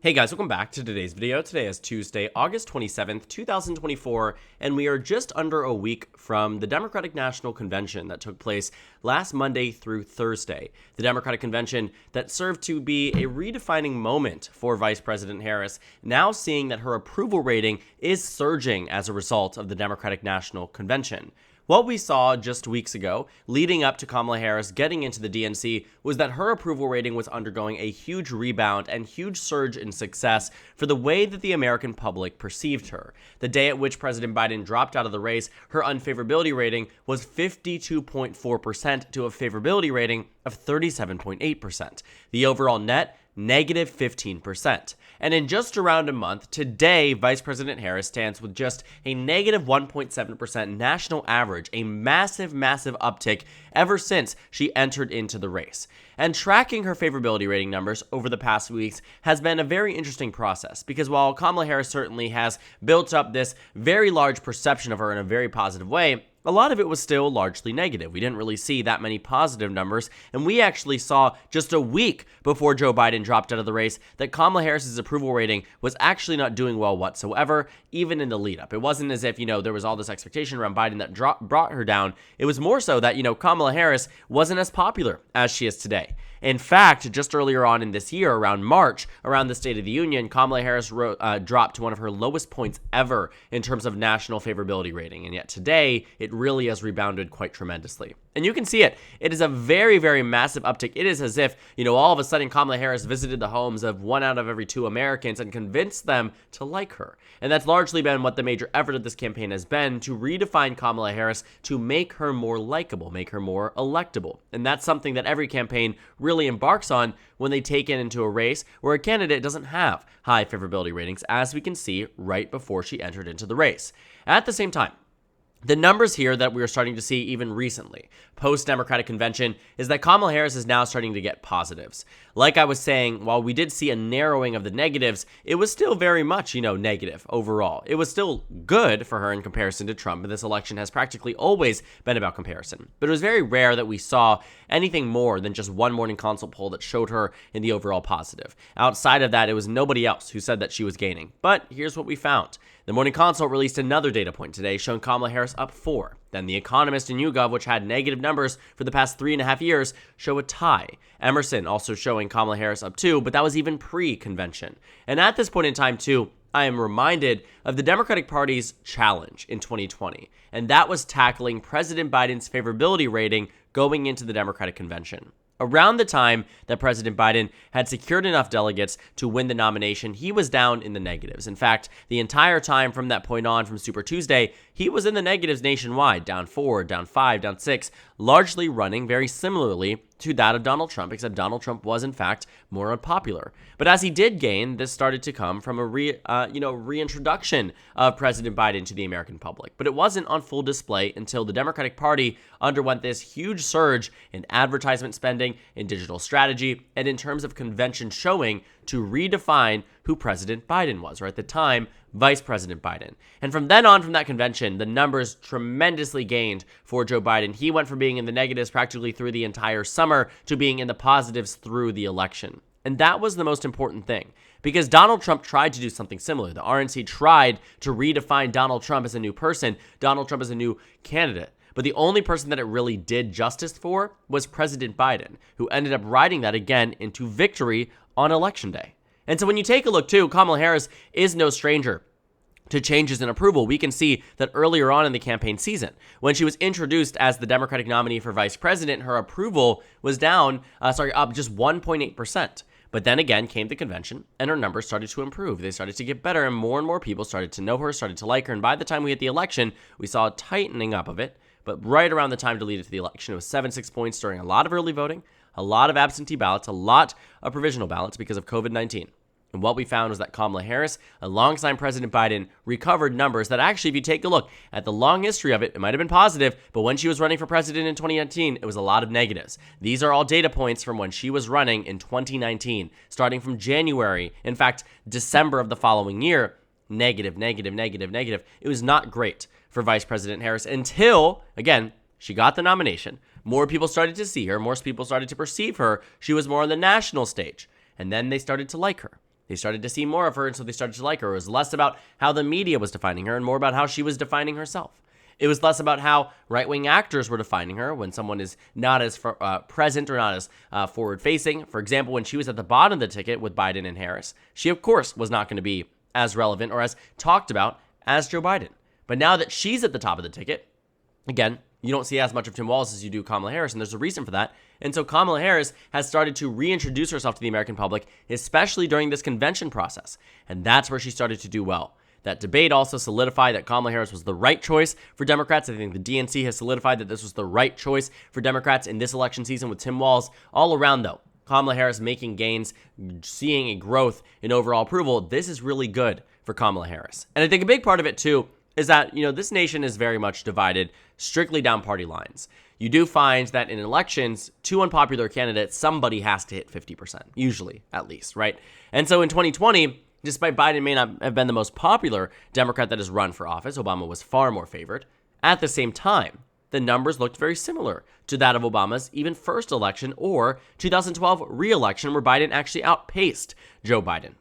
Hey guys, welcome back to today's video. Today is Tuesday, August 27th, 2024, and we are just under a week from the Democratic National Convention that took place last Monday through Thursday. The Democratic Convention that served to be a redefining moment for Vice President Harris, now seeing that her approval rating is surging as a result of the Democratic National Convention. What we saw just weeks ago, leading up to Kamala Harris getting into the DNC, was that her approval rating was undergoing a huge rebound and huge surge in success for the way that the American public perceived her. The day at which President Biden dropped out of the race, her unfavorability rating was 52.4% to a favorability rating of 37.8%. The overall net, negative 15%. And in just around a month, today, Vice President Harris stands with just a negative 1.7% national average, a massive, massive uptick ever since she entered into the race. And tracking her favorability rating numbers over the past weeks has been a very interesting process, because while Kamala Harris certainly has built up this very large perception of her in a very positive way, a lot of it was still largely negative. We didn't really see that many positive numbers, and we actually saw just a week before Joe Biden dropped out of the race that Kamala Harris's approval rating was actually not doing well whatsoever, even in the lead up. It wasn't as if, there was all this expectation around Biden that brought her down. It was more so that, Kamala Harris wasn't as popular as she is today. In fact, just earlier on in this year, around March, around the State of the Union, Kamala Harris dropped to one of her lowest points ever in terms of national favorability rating. And yet today, it really has rebounded quite tremendously. And you can see it. It is a very, very massive uptick. It is as if, all of a sudden Kamala Harris visited the homes of 1 out of every 2 Americans and convinced them to like her. And that's largely been what the major effort of this campaign has been, to redefine Kamala Harris, to make her more likable, make her more electable. And that's something that every campaign really embarks on when they take it into a race where a candidate doesn't have high favorability ratings, as we can see right before she entered into the race. At the same time, the numbers here that we are starting to see even recently, post-Democratic convention, is that Kamala Harris is now starting to get positives. Like I was saying, while we did see a narrowing of the negatives, it was still very much, negative overall. It was still good for her in comparison to Trump, and this election has practically always been about comparison. But it was very rare that we saw anything more than just one morning consult poll that showed her in the overall positive. Outside of that, it was nobody else who said that she was gaining. But here's what we found. The Morning Consult released another data point today showing Kamala Harris up 4. Then The Economist and YouGov, which had negative numbers for the past 3.5 years, show a tie. Emerson also showing Kamala Harris up 2, but that was even pre-convention. And at this point in time, too, I am reminded of the Democratic Party's challenge in 2020, and that was tackling President Biden's favorability rating going into the Democratic Convention. Around the time that President Biden had secured enough delegates to win the nomination, he was down in the negatives. In fact, the entire time from that point on, from Super Tuesday, he was in the negatives nationwide, down 4, down 5, down 6, largely running very similarly to that of Donald Trump, except Donald Trump was in fact more unpopular. But as he did gain, this started to come from a reintroduction of President Biden to the American public. But it wasn't on full display until the Democratic Party underwent this huge surge in advertisement spending, in digital strategy, and in terms of convention showing to redefine who President Biden was, or at the time, Vice President Biden. And from then on, from that convention, the numbers tremendously gained for Joe Biden. He went from being in the negatives practically through the entire summer to being in the positives through the election. And that was the most important thing, because Donald Trump tried to do something similar. The RNC tried to redefine Donald Trump as a new person, Donald Trump as a new candidate. But the only person that it really did justice for was President Biden, who ended up riding that again into victory on Election Day. And so when you take a look, too, Kamala Harris is no stranger to changes in approval. We can see that earlier on in the campaign season, when she was introduced as the Democratic nominee for vice president, her approval was up just 1.8%. But then again came the convention, and her numbers started to improve. They started to get better, and more people started to know her, started to like her. And by the time we hit the election, we saw a tightening up of it. But right around the time to lead it to the election, it was 7-6 points during a lot of early voting, a lot of absentee ballots, a lot of provisional ballots because of COVID-19. And what we found was that Kamala Harris, alongside President Biden, recovered numbers that actually, if you take a look at the long history of it, it might have been positive, but when she was running for president in 2019, it was a lot of negatives. These are all data points from when she was running in 2019, starting from January, in fact, December of the following year, negative. It was not great for Vice President Harris until, again, she got the nomination. More people started to see her. More people started to perceive her. She was more on the national stage. And then they started to like her. They started to see more of her, and so they started to like her. It was less about how the media was defining her and more about how she was defining herself. It was less about how right-wing actors were defining her when someone is not as present or not as forward-facing. For example, when she was at the bottom of the ticket with Biden and Harris, she, of course, was not going to be as relevant or as talked about as Joe Biden. But now that she's at the top of the ticket, again, you don't see as much of Tim Walz as you do Kamala Harris, and there's a reason for that. And so Kamala Harris has started to reintroduce herself to the American public, especially during this convention process. And that's where she started to do well. That debate also solidified that Kamala Harris was the right choice for Democrats. I think the DNC has solidified that this was the right choice for Democrats in this election season with Tim Walz. All around, though, Kamala Harris making gains, seeing a growth in overall approval. This is really good for Kamala Harris. And I think a big part of it, too, is that, this nation is very much divided strictly down party lines. You do find that in elections, two unpopular candidates, somebody has to hit 50%, usually, at least, right? And so in 2020, despite Biden may not have been the most popular Democrat that has run for office, Obama was far more favored. At the same time, the numbers looked very similar to that of Obama's even first election or 2012 re-election, where Biden actually outpaced Joe Biden.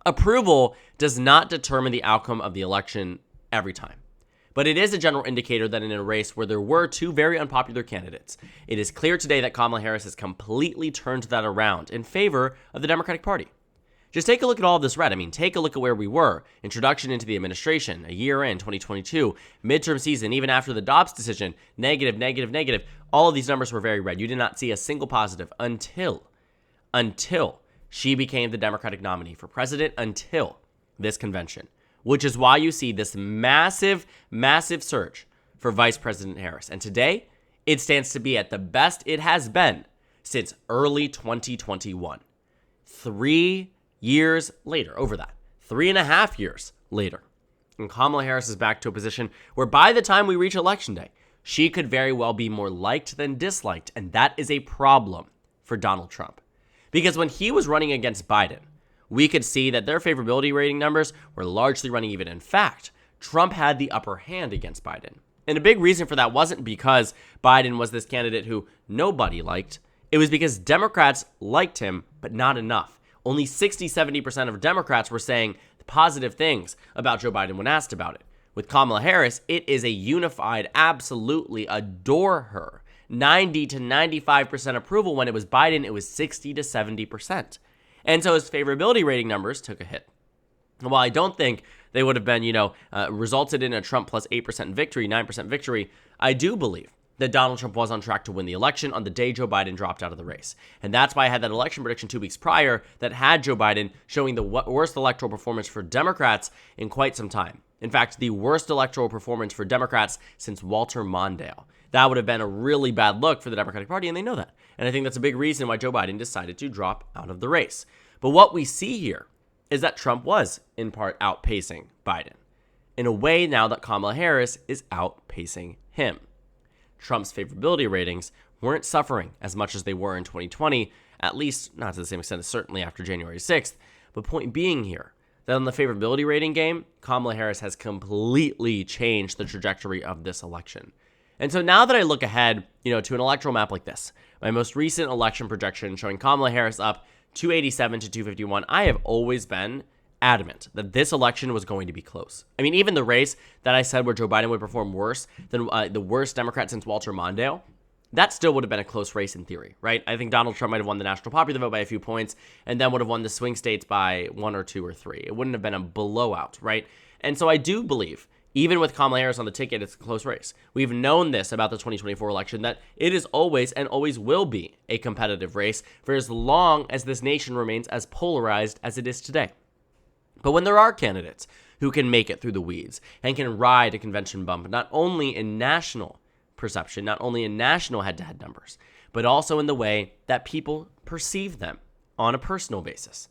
Approval does not determine the outcome of the election every time, but it is a general indicator that in a race where there were two very unpopular candidates, it is clear today that Kamala Harris has completely turned that around in favor of the Democratic Party. Just take a look at all of this red. Take a look at where we were. Introduction into the administration, a year in, 2022, midterm season, even after the Dobbs decision, negative, negative, negative. All of these numbers were very red. You did not see a single positive until she became the Democratic nominee for president, until this convention, which is why you see this massive, massive surge for Vice President Harris. And today, it stands to be at the best it has been since early 2021. 3 years later, over that, 3.5 years later. And Kamala Harris is back to a position where by the time we reach Election Day, she could very well be more liked than disliked. And that is a problem for Donald Trump. Because when he was running against Biden, we could see that their favorability rating numbers were largely running even. In fact, Trump had the upper hand against Biden. And a big reason for that wasn't because Biden was this candidate who nobody liked. It was because Democrats liked him, but not enough. Only 60-70% of Democrats were saying positive things about Joe Biden when asked about it. With Kamala Harris, it is a unified, absolutely adore her. 90 to 95% approval. When it was Biden, it was 60 to 70%. And so his favorability rating numbers took a hit. And while I don't think they would have been, resulted in a Trump plus 8% victory, 9% victory, I do believe that Donald Trump was on track to win the election on the day Joe Biden dropped out of the race. And that's why I had that election prediction 2 weeks prior that had Joe Biden showing the worst electoral performance for Democrats in quite some time. In fact, the worst electoral performance for Democrats since Walter Mondale. That would have been a really bad look for the Democratic Party, and they know that. And I think that's a big reason why Joe Biden decided to drop out of the race. But what we see here is that Trump was, in part, outpacing Biden in a way now that Kamala Harris is outpacing him. Trump's favorability ratings weren't suffering as much as they were in 2020, at least not to the same extent as certainly after January 6th. But point being here, that on the favorability rating game, Kamala Harris has completely changed the trajectory of this election. And so now that I look ahead, to an electoral map like this, my most recent election projection showing Kamala Harris up 287 to 251, I have always been adamant that this election was going to be close. Even the race that I said where Joe Biden would perform worse than the worst Democrat since Walter Mondale, that still would have been a close race in theory, right? I think Donald Trump might have won the national popular vote by a few points and then would have won the swing states by 1 or 2 or 3. It wouldn't have been a blowout, right? And so I do believe, even with Kamala Harris on the ticket, it's a close race. We've known this about the 2024 election, that it is always and always will be a competitive race for as long as this nation remains as polarized as it is today. But when there are candidates who can make it through the weeds and can ride a convention bump, not only in national perception, not only in national head-to-head numbers, but also in the way that people perceive them on a personal basis.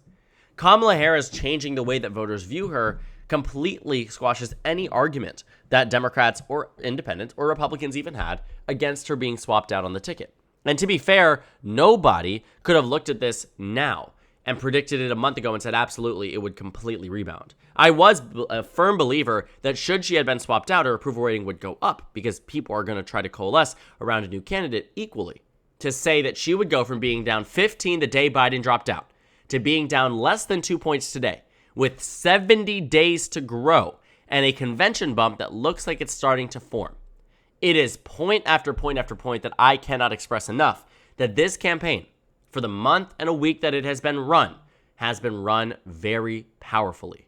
Kamala Harris changing the way that voters view her completely squashes any argument that Democrats or independents or Republicans even had against her being swapped out on the ticket. And to be fair, nobody could have looked at this now and predicted it a month ago and said absolutely it would completely rebound. I was a firm believer that should she have been swapped out, her approval rating would go up because people are going to try to coalesce around a new candidate equally. To say that she would go from being down 15 the day Biden dropped out to being down less than 2 points today, with 70 days to grow and a convention bump that looks like it's starting to form. It is point after point after point that I cannot express enough that this campaign, for the month and a week that it has been run very powerfully.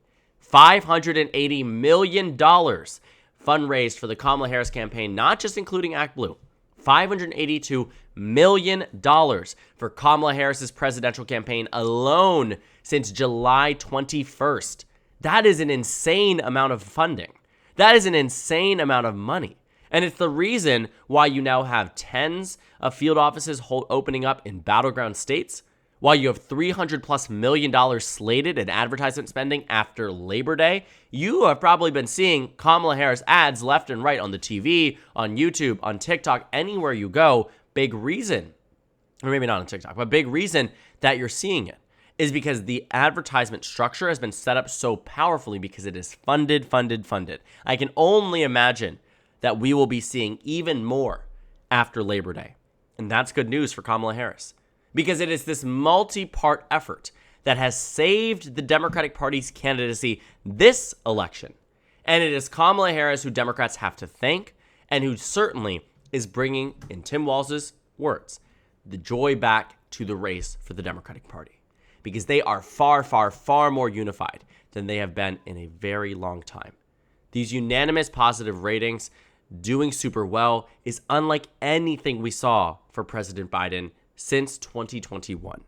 $580 million fundraised for the Kamala Harris campaign, not just including Act Blue. $582 million for Kamala Harris's presidential campaign alone since July 21st. That is an insane amount of funding. That is an insane amount of money. And it's the reason why you now have tens of field offices opening up in battleground states, while you have $300+ million slated in advertisement spending after Labor Day. You have probably been seeing Kamala Harris ads left and right on the TV, on YouTube, on TikTok, anywhere you go. Big reason, or maybe not on TikTok, but big reason that you're seeing it is because the advertisement structure has been set up so powerfully because it is funded. I can only imagine that we will be seeing even more after Labor Day. And that's good news for Kamala Harris, because it is this multi-part effort that has saved the Democratic Party's candidacy this election. And it is Kamala Harris who Democrats have to thank, and who certainly is bringing, in Tim Walz's words, the joy back to the race for the Democratic Party. Because they are far more unified than they have been in a very long time. These unanimous positive ratings doing super well is unlike anything we saw for President Biden since 2021.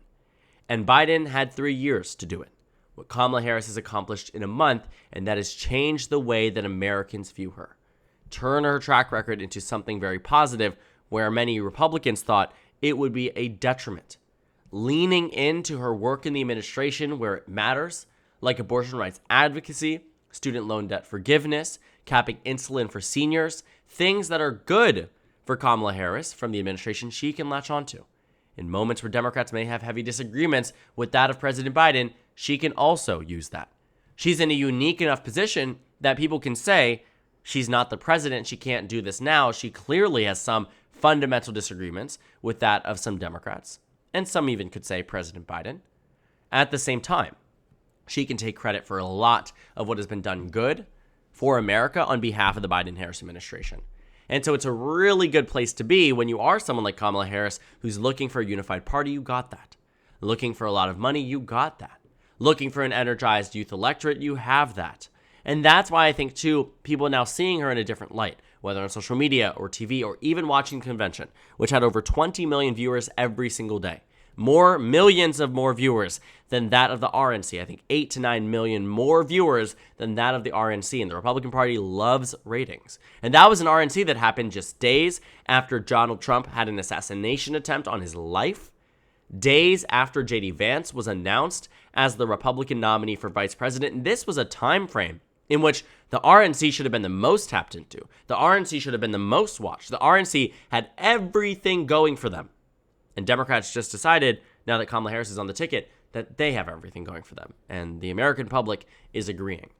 And Biden had 3 years to do it. What Kamala Harris has accomplished in a month, and that has changed the way that Americans view her. Turn her track record into something very positive, where many Republicans thought it would be a detriment. Leaning into her work in the administration where it matters, like abortion rights advocacy, student loan debt forgiveness, capping insulin for seniors, things that are good for Kamala Harris from the administration she can latch onto. In moments where Democrats may have heavy disagreements with that of President Biden, she can also use that. She's in a unique enough position that people can say she's not the president, she can't do this now. She clearly has some fundamental disagreements with that of some Democrats, and some even could say President Biden. At the same time, she can take credit for a lot of what has been done good for America on behalf of the Biden-Harris administration. And so it's a really good place to be when you are someone like Kamala Harris who's looking for a unified party. You got that. Looking for a lot of money. You got that. Looking for an energized youth electorate. You have that. And that's why I think, too, people are now seeing her in a different light, whether on social media or TV or even watching the convention, which had over 20 million viewers every single day. Millions of more viewers than that of the RNC. I think 8 to 9 million more viewers than that of the RNC. And the Republican Party loves ratings. And that was an RNC that happened just days after Donald Trump had an assassination attempt on his life. Days after J.D. Vance was announced as the Republican nominee for vice president. And this was a time frame in which the RNC should have been the most tapped into. The RNC should have been the most watched. The RNC had everything going for them. And Democrats just decided, now that Kamala Harris is on the ticket, that they have everything going for them. And the American public is agreeing.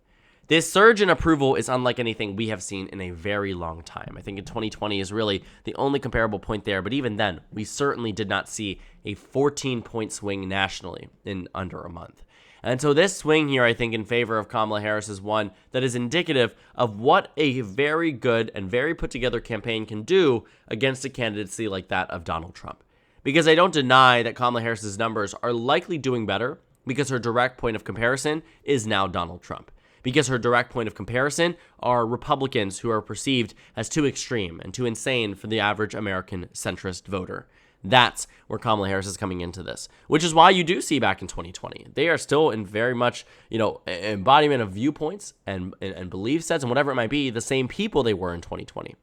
This surge in approval is unlike anything we have seen in a very long time. I think in 2020 is really the only comparable point there. But even then, we certainly did not see a 14-point swing nationally in under a month. And so this swing here, I think, in favor of Kamala Harris is one that is indicative of what a very good and very put-together campaign can do against a candidacy like that of Donald Trump. Because I don't deny that Kamala Harris's numbers are likely doing better because her direct point of comparison is now Donald Trump. Because her direct point of comparison are Republicans who are perceived as too extreme and too insane for the average American centrist voter. That's where Kamala Harris is coming into this, which is why you do see back in 2020, they are still in very much, embodiment of viewpoints and belief sets and whatever it might be, the same people they were in 2020.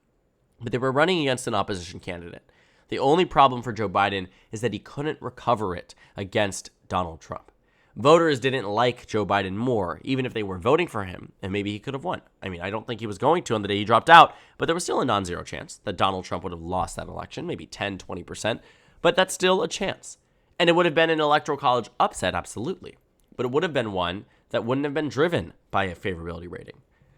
But they were running against an opposition candidate. The only problem for Joe Biden is that he couldn't recover it against Donald Trump. Voters didn't like Joe Biden more, even if they were voting for him, and maybe he could have won. I mean, I don't think he was going to on the day he dropped out, but there was still a non-zero chance that Donald Trump would have lost that election, maybe 10, 20%, but that's still a chance. And it would have been an electoral college upset, absolutely, but it would have been one that wouldn't have been driven by a favorability rating.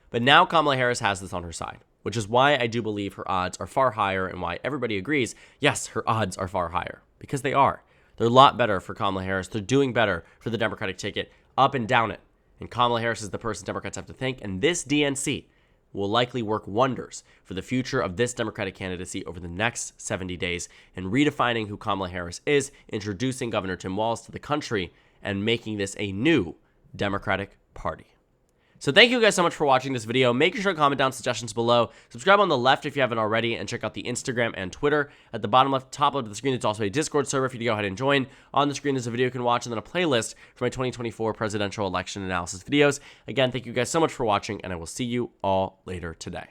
But now Kamala Harris has this on her side, which is why I do believe her odds are far higher and why everybody agrees, yes, her odds are far higher, because they are. They're a lot better for Kamala Harris. They're doing better for the Democratic ticket, up and down it. And Kamala Harris is the person Democrats have to thank. And this DNC will likely work wonders for the future of this Democratic candidacy over the next 70 days and redefining who Kamala Harris is, introducing Governor Tim Walz to the country, and making this a new Democratic Party. So thank you guys so much for watching this video. Make sure to comment down suggestions below. Subscribe on the left if you haven't already, and check out the Instagram and Twitter. At the bottom left, top left of the screen, there's also a Discord server for you to go ahead and join. On the screen, there's a video you can watch, and then a playlist for my 2024 presidential election analysis videos. Again, thank you guys so much for watching, and I will see you all later today.